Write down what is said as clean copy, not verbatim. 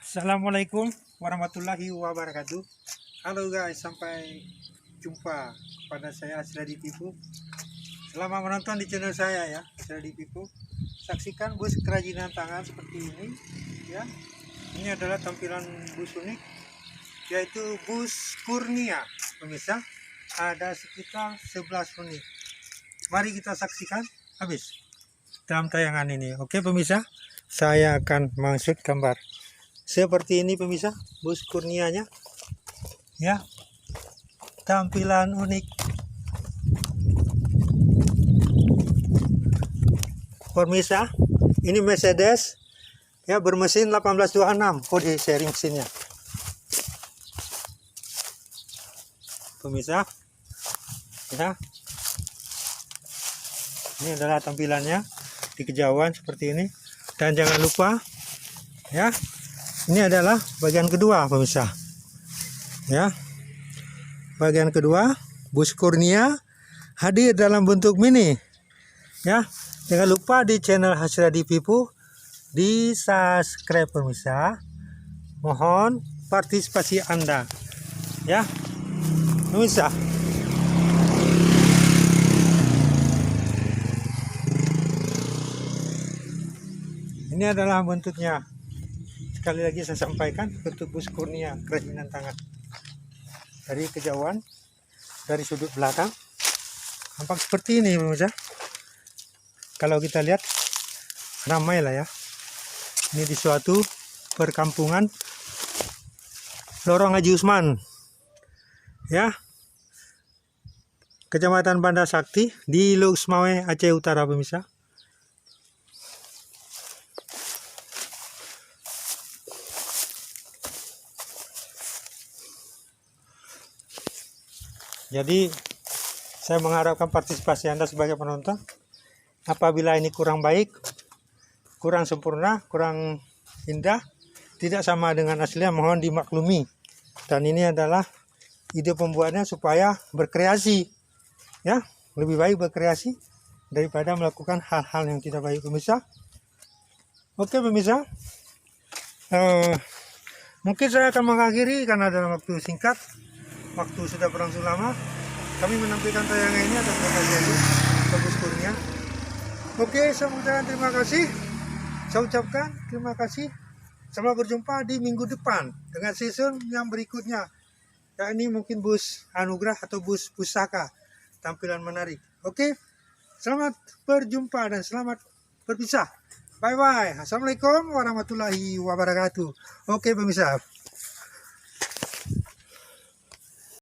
Assalamualaikum warahmatullahi wabarakatuh. Halo guys, sampai jumpa pada saya Asradi Pipu. Selamat menonton di channel saya ya, Asradi Pipu. Saksikan bus kerajinan tangan seperti ini ya. Ini adalah tampilan bus unik, yaitu bus Kurnia. Pemirsa, ada sekitar 11 unit. Mari kita saksikan habis dalam tayangan ini. Oke pemirsa, saya akan maksud gambar seperti ini pemirsa, bus Kurnianya ya, tampilan unik. Pemirsa, ini Mercedes ya, bermesin 1826, kode seri mesinnya pemirsa ya. Ini adalah tampilannya di kejauhan seperti ini. Dan jangan lupa ya, ini adalah bagian kedua pemirsa ya. Bagian kedua bus Kurnia hadir dalam bentuk mini ya. Jangan lupa di channel Asradi Pipu di subscribe pemirsa. Mohon partisipasi Anda ya pemirsa. Ini adalah bentuknya. Sekali lagi saya sampaikan, bentuk bus Kurnia kerajinan tangan. Dari kejauhan, dari sudut belakang, nampak seperti ini pemirsa. Kalau kita lihat, ramai lah ya. Ini di suatu perkampungan Lorong Haji Usman ya, Kecamatan Banda Sakti di Luxmawe, Aceh Utara pemirsa. Jadi saya mengharapkan partisipasi Anda sebagai penonton. Apabila ini kurang baik, kurang sempurna, kurang indah, tidak sama dengan aslinya, mohon dimaklumi. Dan ini adalah ide pembuatnya supaya berkreasi ya, lebih baik berkreasi daripada melakukan hal-hal yang tidak baik pemirsa. Oke pemirsa, mungkin saya akan mengakhiri karena dalam waktu singkat, waktu sudah berlangsung lama, kami menampilkan tayangan ini atas nama bus Kurnia. Oke, saya mengucapkan terima kasih. Saya ucapkan terima kasih. Sampai berjumpa di minggu depan dengan season yang berikutnya. Ya, ini mungkin bus Anugerah atau bus Pusaka. Tampilan menarik. Oke, selamat berjumpa dan selamat berpisah. Bye bye. Assalamualaikum warahmatullahi wabarakatuh. Oke pemirsa.